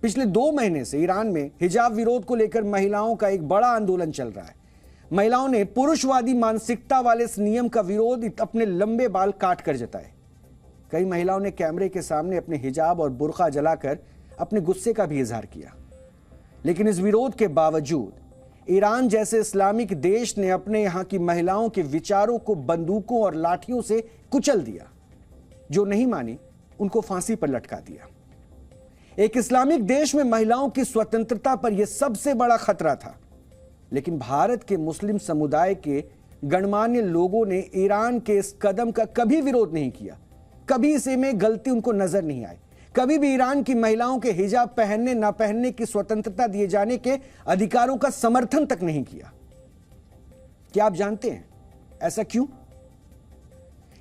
पिछले 2 महीने से ईरान में हिजाब विरोध को लेकर महिलाओं का एक बड़ा आंदोलन चल रहा है। महिलाओं ने पुरुषवादी मानसिकता वाले इस नियम का विरोध अपने लंबे बाल काट कर जताए। कई महिलाओं ने कैमरे के सामने अपने हिजाब और बुर्का जलाकर अपने गुस्से का भी इजहार किया। लेकिन इस विरोध के बावजूद ईरान जैसे इस्लामिक देश ने अपने यहां की महिलाओं के विचारों को बंदूकों और लाठियों से कुचल दिया। जो नहीं मानी उनको फांसी पर लटका दिया। एक इस्लामिक देश में महिलाओं की स्वतंत्रता पर यह सबसे बड़ा खतरा था। लेकिन भारत के मुस्लिम समुदाय के गणमान्य लोगों ने ईरान के इस कदम का कभी विरोध नहीं किया। कभी इसे में गलती उनको नजर नहीं आई। कभी भी ईरान की महिलाओं के हिजाब पहनने ना पहनने की स्वतंत्रता दिए जाने के अधिकारों का समर्थन तक नहीं किया। क्या आप जानते हैं ऐसा क्यों?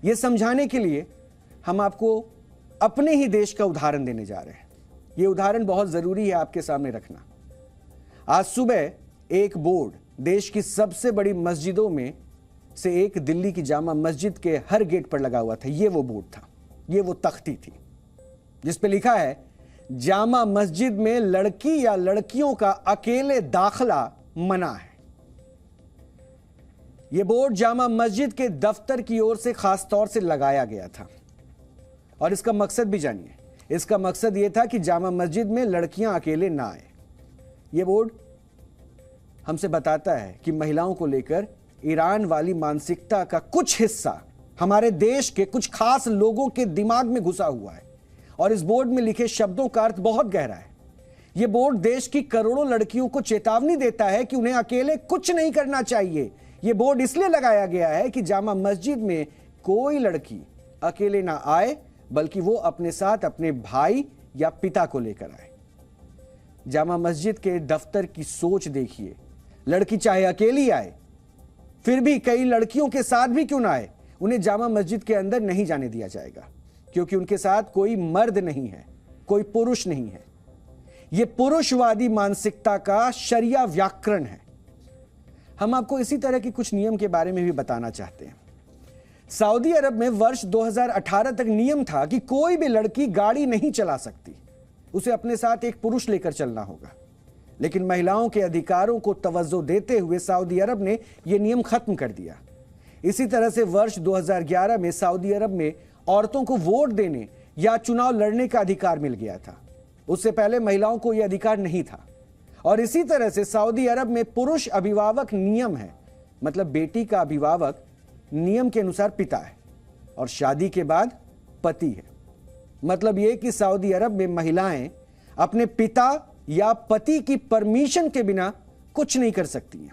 यह समझाने के लिए हम आपको अपने ही देश का उदाहरण देने जा रहे हैं। यह उदाहरण बहुत जरूरी है आपके सामने रखना। आज सुबह एक बोर्ड देश की सबसे बड़ी मस्जिदों में से एक दिल्ली की जामा मस्जिद के हर गेट पर लगा हुआ था। यह वो बोर्ड था, यह वो तख्ती थी जिस पे लिखा है जामा मस्जिद में लड़की या लड़कियों का अकेले दाखिला मना है। यह बोर्ड जामा मस्जिद के दफ्तर की ओर से खास तौर से लगाया गया था और इसका मकसद भी जानिए। इसका मकसद यह था कि जामा मस्जिद में लड़कियां अकेले ना आए। यह बोर्ड हमसे बताता है कि महिलाओं को लेकर ईरान वाली मानसिकता का कुछ हिस्सा हमारे देश के कुछ खास लोगों के दिमाग में घुसा हुआ है और इस बोर्ड में लिखे शब्दों का अर्थ बहुत गहरा है। यह बोर्ड देश की करोड़ों लड़कियों को चेतावनी देता है कि उन्हें अकेले कुछ नहीं करना चाहिए। यह बोर्ड इसलिए लगाया गया है कि जामा मस्जिद में कोई लड़की अकेले ना आए, बल्कि वो अपने साथ अपने भाई या पिता को लेकर आए। जामा मस्जिद के दफ्तर की सोच देखिए। लड़की चाहे अकेली आए, फिर भी कई लड़कियों के साथ भी क्यों ना आए, उन्हें जामा मस्जिद के अंदर नहीं जाने दिया जाएगा, क्योंकि उनके साथ कोई मर्द नहीं है, कोई पुरुष नहीं है। यह पुरुषवादी मानसिकता का शरिया व्याकरण है। हम आपको इसी तरह के कुछ नियम के बारे में भी बताना चाहते हैं। सऊदी अरब में वर्ष 2018 तक नियम था कि कोई भी लड़की गाड़ी नहीं चला सकती, उसे अपने साथ एक पुरुष लेकर चलना होगा। लेकिन महिलाओं के अधिकारों को तवज्जो देते हुए सऊदी अरब ने यह नियम खत्म कर दिया। इसी तरह से वर्ष 2011 में सऊदी अरब में औरतों को वोट देने या चुनाव लड़ने का अधिकार मिल गया था। उससे पहले महिलाओं को यह अधिकार नहीं था। और इसी तरह से सऊदी अरब में पुरुष अभिभावक नियम है, मतलब बेटी का अभिभावक नियम के अनुसार पिता है और शादी के बाद पति है। मतलब यह कि सऊदी अरब में महिलाएं अपने पिता या पति की परमिशन के बिना कुछ नहीं कर सकती हैं।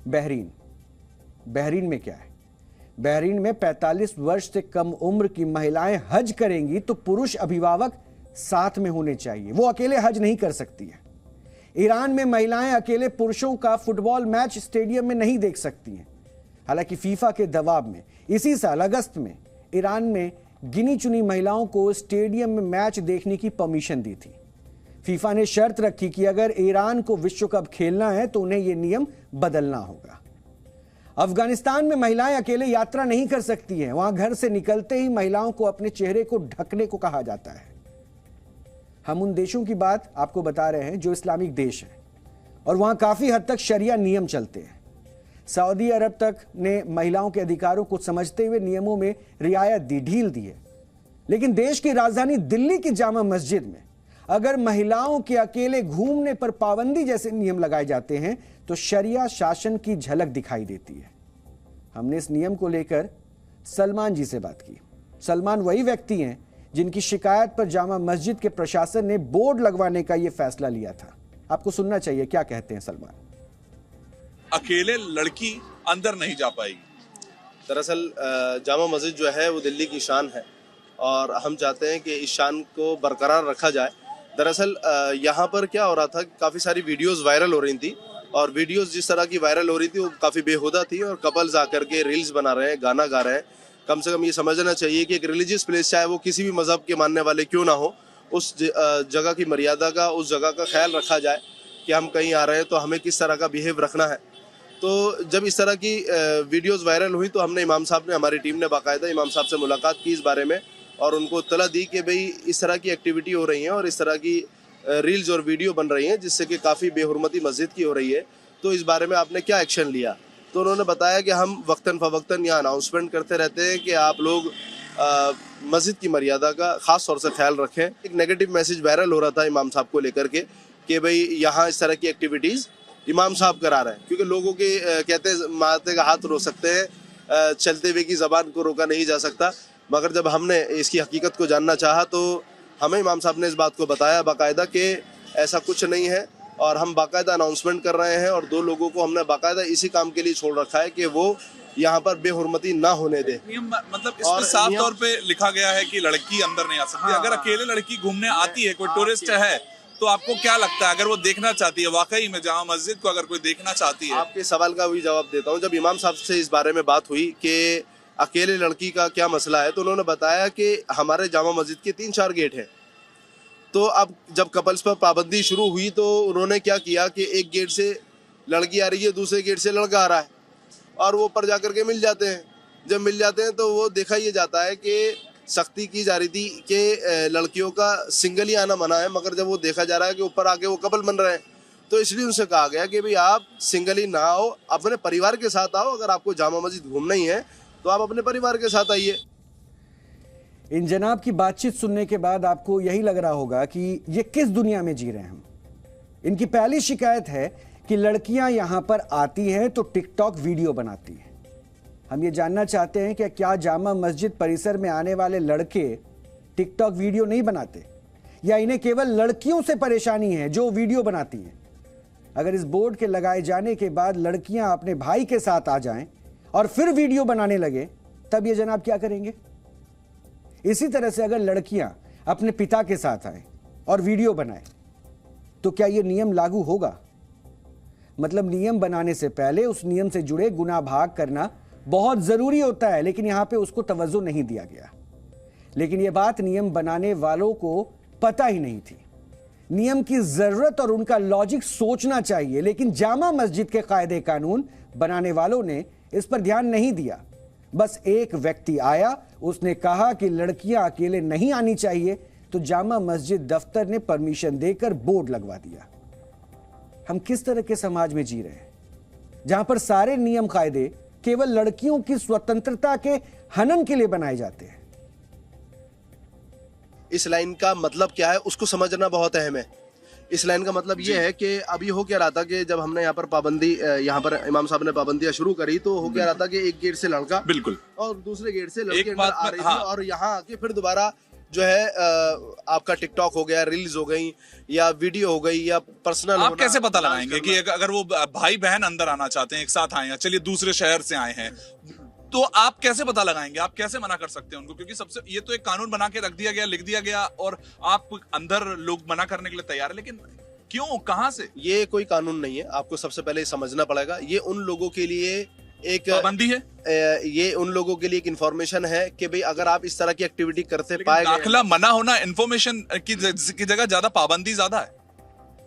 बहरीन में क्या है? बहरीन में 45 वर्ष से कम उम्र की महिलाएं हज करेंगी तो पुरुष अभिभावक साथ में होने चाहिए, वो अकेले हज नहीं कर सकती है। ईरान में महिलाएं अकेले पुरुषों का फुटबॉल मैच स्टेडियम में नहीं देख सकती हैं। हालांकि फीफा के दबाव में इसी साल अगस्त में ईरान ने गिनी चुनी महिलाओं को स्टेडियम में मैच देखने की परमिशन दी थी। फीफा ने शर्त रखी कि अगर ईरान को विश्व कप खेलना है तो उन्हें यह नियम बदलना होगा। अफगानिस्तान में महिलाएं अकेले यात्रा नहीं कर सकती हैं। वहां घर से निकलते ही महिलाओं को अपने चेहरे को ढकने को कहा जाता है। हम उन देशों की बात आपको बता रहे हैं जो इस्लामिक देश हैं और वहां काफी हद तक शरिया नियम चलते हैं। सऊदी अरब तक ने महिलाओं के अधिकारों को समझते हुए नियमों में रियायत दी, ढील दी है। लेकिन देश की राजधानी दिल्ली की जामा मस्जिद में अगर महिलाओं के अकेले घूमने पर पाबंदी जैसे नियम लगाए जाते हैं तो शरिया शासन की झलक दिखाई देती है। हमने इस नियम को लेकर सलमान जी से बात की। सलमान वही व्यक्ति हैं जिनकी शिकायत पर जामा मस्जिद के प्रशासन ने बोर्ड लगवाने का यह फैसला लिया था। आपको सुनना चाहिए क्या कहते हैं सलमान। अकेले लड़की अंदर नहीं जा पाएगी। दरअसल जामा मस्जिद जो है वो दिल्ली की शान है और हम चाहते हैं कि इस शान को बरकरार रखा जाए। दरअसल यहाँ पर क्या हो रहा था, काफ़ी सारी वीडियोस वायरल हो रही थी और वीडियोस जिस तरह की वायरल हो रही थी वो काफ़ी बेहुदा थी और कपल्स आकर के रील्स बना रहे हैं, गाना गा रहे हैं। कम से कम ये समझना चाहिए कि एक रिलीजियस प्लेस, चाहे वो किसी भी मज़हब के मानने वाले क्यों ना हो, उस जगह की मर्यादा का, उस जगह का ख्याल रखा जाए कि हम कहीं आ रहे हैं तो हमें किस तरह का बिहेव रखना है। तो जब इस तरह की वीडियोस वायरल हुई तो हमने इमाम साहब ने, हमारी टीम ने बाकायदा इमाम साहब से मुलाकात की इस बारे में और उनको इत्तला दी कि भाई इस तरह की एक्टिविटी हो रही है और इस तरह की रील्स और वीडियो बन रही हैं जिससे कि काफ़ी बेहुरमती मस्जिद की हो रही है, तो इस बारे में आपने क्या एक्शन लिया? तो उन्होंने बताया कि हम वक्तन फ़वक्तन यहाँ अनाउंसमेंट करते रहते हैं कि आप लोग मस्जिद की मर्यादा का ख़ास तौर से ख्याल रखें। एक नेगेटिव मैसेज वायरल हो रहा था इमाम साहब को लेकर के कि भाई यहाँ इस तरह की एक्टिविटीज़ इमाम साहब करा रहे हैं, क्योंकि लोगों के कहते हैं माथे का हाथ रोक सकते हैं, चलते हुए की ज़बान को रोका नहीं जा सकता। मगर जब हमने इसकी हकीकत को जानना चाहा तो हमें इमाम साहब ने इस बात को बताया बाकायदा कि ऐसा कुछ नहीं है, और हम बाकायदा अनाउंसमेंट कर रहे हैं, और 2 लोगों को हमने बाकायदा इसी काम के लिए छोड़ रखा है कि वो यहाँ पर बेहुरमती ना होने दे। मतलब इसमें साफ तौर पे लिखा गया है कि लड़की अंदर नहीं आ सकती। अगर अकेले लड़की घूमने आती है, कोई टूरिस्ट है, तो आपको क्या लगता है अगर वो देखना चाहती है वाकई में जामा मस्जिद को, अगर कोई देखना चाहती है? आपके सवाल का भी जवाब देता हूँ। जब इमाम साहब से इस बारे में बात हुई कि अकेले लड़की का क्या मसला है, तो उन्होंने बताया कि हमारे जामा मस्जिद के 3-4 गेट हैं। तो अब जब कपल्स पर पाबंदी शुरू हुई तो उन्होंने क्या किया कि एक गेट से लड़की आ रही है, दूसरे गेट से लड़का आ रहा है, और वो ऊपर जा करके मिल जाते हैं। जब मिल जाते हैं तो वो देखा ये जाता है कि सख्ती की जा रही थी कि लड़कियों का सिंगल ही आना मना है, मगर जब वो देखा जा रहा है कि ऊपर आके वो कपल बन रहे हैं, तो इसलिए उनसे कहा गया कि भाई आप सिंगल ही ना आओ, अपने परिवार के साथ आओ। अगर आपको जामा मस्जिद घूमना ही है तो आप अपने परिवार के साथ आइए। इन जनाब की बातचीत सुनने के बाद आपको यही लग रहा होगा कि ये किस दुनिया में जी रहे हैं हम। इनकी पहली शिकायत है कि लड़कियां यहां पर आती हैं तो टिकटॉक वीडियो बनाती हैं। हम ये जानना चाहते हैं कि क्या जामा मस्जिद परिसर में आने वाले लड़के टिकटॉक वीडियो नहीं बनाते, या इन्हें केवल लड़कियों से परेशानी है जो वीडियो बनाती हैं। अगर इस बोर्ड के लगाए जाने के बाद लड़कियां अपने भाई के साथ आ जाएं और फिर वीडियो बनाने लगे, तब ये जनाब क्या करेंगे? इसी तरह से अगर लड़कियां अपने पिता के साथ आए और वीडियो बनाए तो क्या यह नियम लागू होगा? मतलब नियम बनाने से पहले उस नियम से जुड़े गुनाह भाग करना बहुत जरूरी होता है, लेकिन यहां पे उसको तवज्जो नहीं दिया गया। लेकिन यह बात नियम बनाने वालों को पता ही नहीं थी। नियम की जरूरत और उनका लॉजिक सोचना चाहिए, लेकिन जामा मस्जिद के कायदे कानून बनाने वालों ने इस पर ध्यान नहीं दिया। बस एक व्यक्ति आया, उसने कहा कि लड़कियां अकेले नहीं आनी चाहिए, तो जामा मस्जिद दफ्तर ने परमिशन देकर बोर्ड लगवा दिया। हम किस तरह के समाज में जी रहे हैं जहां पर सारे नियम कायदे केवल लड़कियों की स्वतंत्रता के हनन के लिए बनाए जाते हैं? इस लाइन का मतलब क्या है उसको समझना बहुत अहम है। इस लाइन का मतलब ये है कि अभी हो क्या रहा था कि जब हमने यहाँ पर पाबंदी, यहाँ पर इमाम साहब ने पाबंदियां शुरू करी, तो हो क्या रहा था कि एक गेट से लड़का बिल्कुल और दूसरे गेट से लड़की अंदर आ रही थी, हाँ। और यहाँ आके फिर दोबारा जो है आपका टिकटॉक हो गया, रील्स हो गई, या वीडियो हो गई, या पर्सनल। आप कैसे पता लगाएंगे कि अगर वो भाई बहन अंदर आना चाहते हैं, एक साथ आए हैं, चलिए दूसरे शहर से आए हैं, तो आप कैसे पता लगाएंगे? आप कैसे मना कर सकते हैं उनको? क्योंकि सबसे ये तो एक कानून बना के रख दिया गया, लिख दिया गया, और आप अंदर लोग मना करने के लिए तैयार है, लेकिन क्यों, कहां से? ये कोई कानून नहीं है, आपको सबसे पहले समझना पड़ेगा। ये उन लोगों के लिए एक पाबंदी है, ये उन लोगों के लिए एक इन्फॉर्मेशन है कि भाई अगर आप इस तरह की एक्टिविटी करते पाए गए, दाखिला मना होना इन्फॉर्मेशन की जगह ज्यादा पाबंदी ज्यादा है।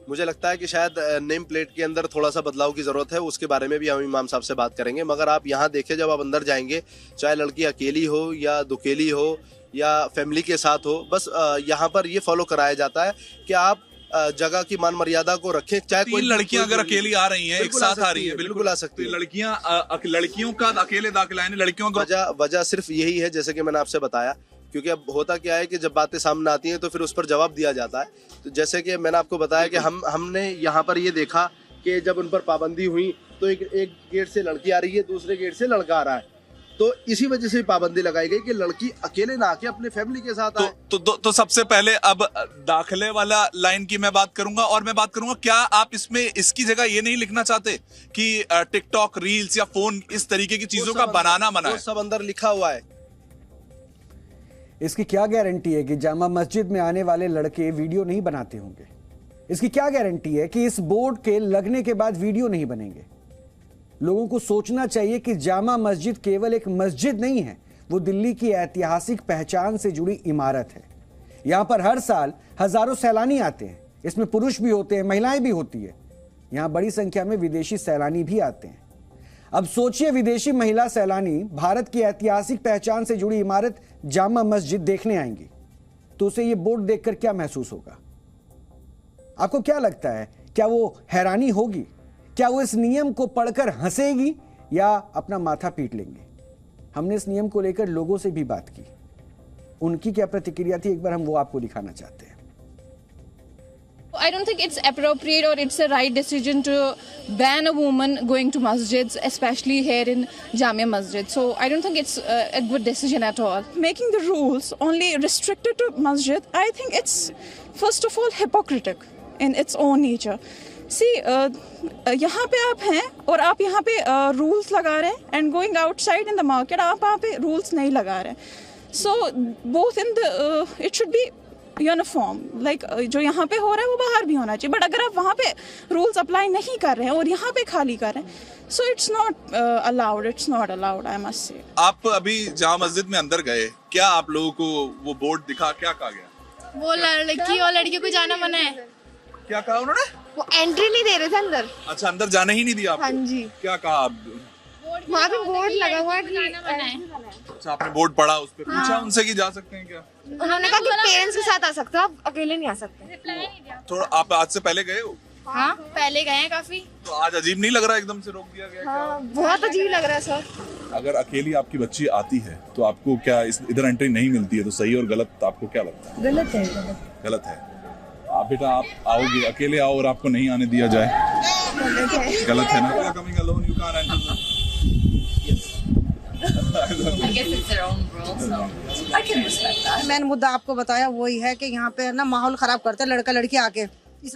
मुझे लगता है कि शायद नेम प्लेट के अंदर थोड़ा सा बदलाव की जरूरत है, उसके बारे में भी हम इमाम साहब से बात करेंगे। मगर आप यहाँ देखें, जब आप अंदर जाएंगे, चाहे लड़की अकेली हो या दुकेली हो या फैमिली के साथ हो, बस यहाँ पर ये फॉलो कराया जाता है कि आप जगह की मान मर्यादा को रखें। चाहे कोई लड़कियां अगर अकेली आ रही हैं, एक साथ आ रही है, बिल्कुल आ सकती है। लड़कियों का अकेले दाखिला है, लड़कियों का वजह सिर्फ यही है, जैसे कि मैंने आपसे बताया, क्योंकि अब होता क्या है कि जब बातें सामने आती हैं तो फिर उस पर जवाब दिया जाता है। तो जैसे कि मैंने आपको बताया कि हमने यहाँ पर ये देखा कि जब उन पर पाबंदी हुई तो एक गेट से लड़की आ रही है, दूसरे गेट से लड़का आ रहा है, तो इसी वजह से पाबंदी लगाई गई कि लड़की अकेले ना आके अपने फैमिली के साथ आए। तो सबसे पहले अब दाखिले वाला लाइन की मैं बात करूंगा, और मैं बात करूंगा, क्या आप इसमें इसकी जगह ये नहीं लिखना चाहते कि टिकटॉक, रील्स या फोन, इस तरीके की चीजों का बनाना मना है? सब अंदर लिखा हुआ है। इसकी क्या गारंटी है कि जामा मस्जिद में आने वाले लड़के वीडियो नहीं बनाते होंगे? इसकी क्या गारंटी है कि इस बोर्ड के लगने के बाद वीडियो नहीं बनेंगे? लोगों को सोचना चाहिए कि जामा मस्जिद केवल एक मस्जिद नहीं है, वो दिल्ली की ऐतिहासिक पहचान से जुड़ी इमारत है। यहां पर हर साल हजारों सैलानी आते हैं, इसमें पुरुष भी होते हैं, महिलाएं भी होती है। यहां बड़ी संख्या में विदेशी सैलानी भी आते हैं। अब सोचिए, विदेशी महिला सैलानी भारत की ऐतिहासिक पहचान से जुड़ी इमारत जामा मस्जिद देखने आएंगी, तो उसे ये बोर्ड देखकर क्या महसूस होगा? आपको क्या लगता है, क्या वो हैरानी होगी? क्या वो इस नियम को पढ़कर हंसेगी या अपना माथा पीट लेंगे? हमने इस नियम को लेकर लोगों से भी बात की, उनकी क्या प्रतिक्रिया थी, एक बार हम वो आपको दिखाना चाहते हैं। I don't think it's appropriate or it's a right decision to ban a woman going to masjids, especially here in Jamia Masjid. So I don't think it's a good decision at all. Making the rules only restricted to masjid, I think it's first of all hypocritical in its own nature. See, यहाँ पे आप हैं और आप यहाँ पे rules लगा रहे हैं and going outside in the market आप वहाँ पे rules नहीं लगा रहे हैं. So both in the it should be uniform, like जो यहाँ पे हो रहा है वो बाहर भी होना चाहिए. बट अगर आप वहाँ पे रूल्स अप्लाई नहीं कर रहे हैं और यहाँ पे खाली कर रहे हैं, so it's not allowed, I must say. आप अभी जामा मस्जिद में अंदर गए, क्या आप लोगों को वो बोर्ड दिखा, क्या कहा गया? वो लड़की और लड़कियों को जाना मना है. क्या कहा उन्होंने? वो एंट्री नहीं दे रहे थे अंदर. अच्छा, अंदर जाने ही नहीं दिया आपको? हाँ जी. क्या कहा आप? वहाँ पे बोर्ड लगा हुआ है कि अच्छा, आपने बोर्ड पढ़ा, उस पे पूछा उनसे कि जा सकते हैं क्या? उन्होंने कहा कि पेरेंट्स के साथ आ सकते हो, आप अकेले नहीं आ सकते. थोड़ा आप आज से पहले गए हो? हाँ, पहले गए हैं काफी. तो आज अजीब नहीं लग रहा एकदम से रोक दिया गया? हाँ, बहुत अजीब लग रहा है सर. अगर अकेली आपकी बच्ची आती है तो आपको क्या इधर एंट्री नहीं मिलती है, तो सही और गलत आपको क्या लगता है? गलत है. गलत है. आप बेटा, आप आओगे, अकेले आओ और आपको नहीं आने दिया जाए, गलत है ना? Coming alone you can't enter. I guess it's their own rule, so I can respect that. मैंने मुद्दा आपको बताया वही है कि यहाँ पे ना माहौल खराब करते हैं लड़का लड़की आके.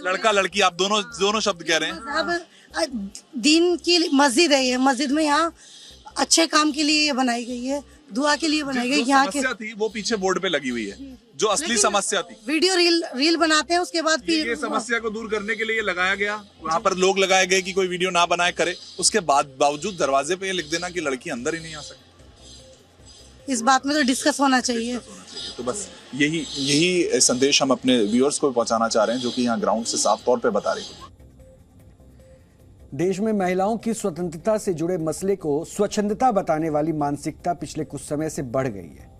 लड़का लड़की आप दोनों शब्द कह रहे हैं. अब दीन की मस्जिद है ये, मस्जिद में यहाँ अच्छे काम के लिए ये बनाई गई है, दुआ के लिए बनाई गई. यहाँ की समस्या थी वो पीछे बोर्ड पे लगी हुई है, जो असली समस्या थी. वीडियो रील बनाते हैं, उसके बाद फिर ये समस्या को दूर करने के लिए लगाया गया. वहाँ पर लोग लगाए गए कि कोई वीडियो ना बनाए करे, उसके बावजूद दरवाजे पे ये लिख देना कि लड़की अंदर ही नहीं आ सकती. इस बात में तो डिस्कस होना चाहिए. तो बस यही संदेश हम अपने व्यूअर्स को पहुंचाना चाह रहे हैं, जो कि यहाँ ग्राउंड से साफ तौर पे बता रही है. देश में महिलाओं की स्वतंत्रता से जुड़े मसले को स्वच्छंदता बताने वाली मानसिकता पिछले कुछ समय से बढ़ गई है.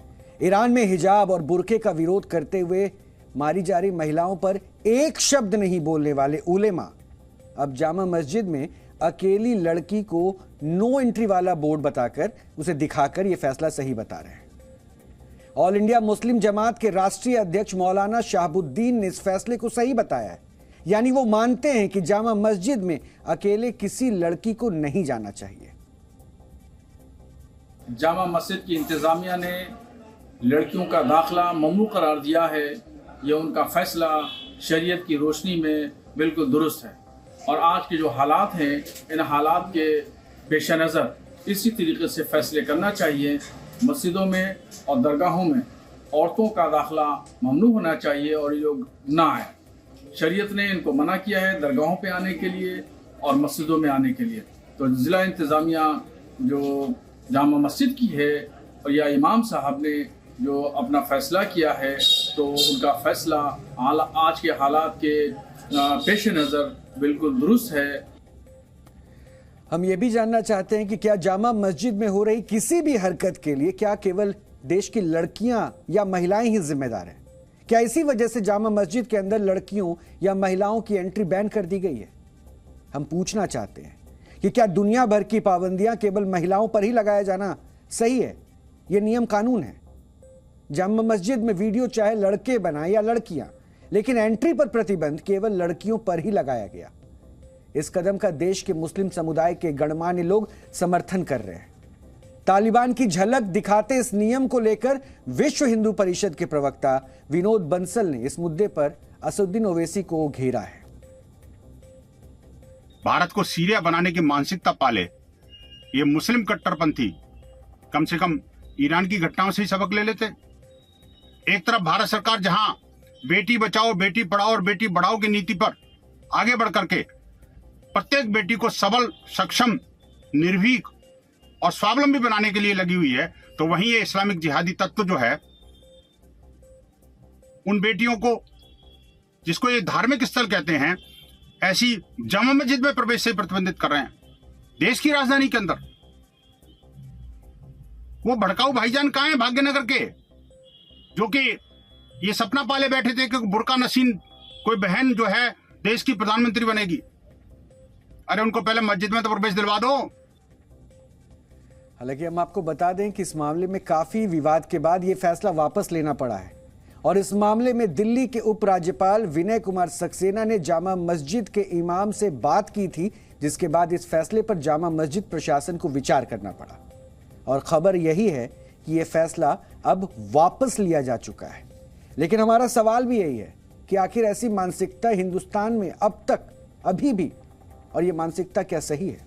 ईरान में हिजाब और बुर्के का विरोध करते हुए मारी जा रही महिलाओं पर एक शब्द नहीं बोलने वाले उलेमा अब जामा मस्जिद में अकेली लड़की को नो एंट्री वाला बोर्ड बताकर, उसे दिखाकर यह फैसला सही बता रहे हैं. ऑल इंडिया मुस्लिम जमात के राष्ट्रीय अध्यक्ष मौलाना शाहबुद्दीन ने इस फैसले को सही बताया है. यानी वो मानते हैं कि जामा मस्जिद में अकेले किसी लड़की को नहीं जाना चाहिए. जामा मस्जिद की इंतजामिया ने लड़कियों का दाखिला ममनू करार दिया है. ये उनका फैसला शरीयत की रोशनी में बिल्कुल दुरुस्त है. और आज के जो हालात हैं, इन हालात के पेश नज़र इसी तरीके से फैसले करना चाहिए. मस्जिदों में और दरगाहों में औरतों का दाखिला ममनू होना चाहिए और ये लोग ना आए. शरीयत ने इनको मना किया है दरगाहों पे आने के लिए और मस्जिदों में आने के लिए. तो ज़िला इंतज़ामिया जो जामा मस्जिद की है और या इमाम साहब ने जो अपना फ़ैसला किया है, तो उनका फ़ैसला आज के हालात के पेश नज़र बिल्कुल दुरुस्त है. हम ये भी जानना चाहते हैं कि क्या जामा मस्जिद में हो रही किसी भी हरकत के लिए क्या केवल देश की लड़कियां या महिलाएं ही जिम्मेदार हैं? क्या इसी वजह से जामा मस्जिद के अंदर लड़कियों या महिलाओं की एंट्री बैन कर दी गई है? हम पूछना चाहते हैं कि क्या दुनिया भर की पाबंदियां केवल महिलाओं पर ही लगाया जाना सही है? यह नियम कानून है. जामा मस्जिद में वीडियो चाहे लड़के बनाए या लड़कियां, लेकिन एंट्री पर प्रतिबंध केवल लड़कियों पर ही लगाया गया. इस कदम का देश के मुस्लिम समुदाय के गणमान्य लोग समर्थन कर रहे हैं. तालिबान की झलक दिखाते इस नियम को लेकर विश्व हिंदू परिषद के प्रवक्ता विनोद बंसल ने इस मुद्दे पर असदुद्दीन ओवैसी को घेरा है. भारत को सीरिया बनाने की मानसिकता पाले ये मुस्लिम कट्टरपंथी कम से कम ईरान की घटनाओं से ही सबक ले लेते. एक तरफ भारत सरकार जहां बेटी बचाओ, बेटी पढ़ाओ और बेटी बढ़ाओ की नीति पर आगे बढ़ करके प्रत्येक बेटी को सबल, सक्षम, निर्भीक और स्वावलंबी बनाने के लिए लगी हुई है, तो वहीं ये इस्लामिक जिहादी तत्व जो है उन बेटियों को, जिसको ये धार्मिक स्थल कहते हैं, ऐसी जामा मस्जिद में प्रवेश से प्रतिबंधित कर रहे हैं. देश की राजधानी के अंदर वो भड़काऊ भाईजान कहां हैं भाग्यनगर के, जो कि ये सपना पाले बैठे थे कि बुर्का नसीन कोई बहन जो है देश की प्रधानमंत्री बनेगी। अरे उनको पहले मस्जिद में तो प्रवेश दिलवा दो। हालांकि हम आपको बता दें कि इस मामले में काफी विवाद के बाद यह फैसला वापस लेना पड़ा है और इस मामले में दिल्ली के उपराज्यपाल विनय कुमार सक्सेना ने जामा मस्जिद के इमाम से बात की थी, जिसके बाद इस फैसले पर जामा मस्जिद प्रशासन को विचार करना पड़ा और खबर यही है कि यह फैसला अब वापस लिया जा चुका है। लेकिन हमारा सवाल भी यही है कि आखिर ऐसी मानसिकता हिंदुस्तान में अब तक अभी भी, और यह मानसिकता क्या सही है?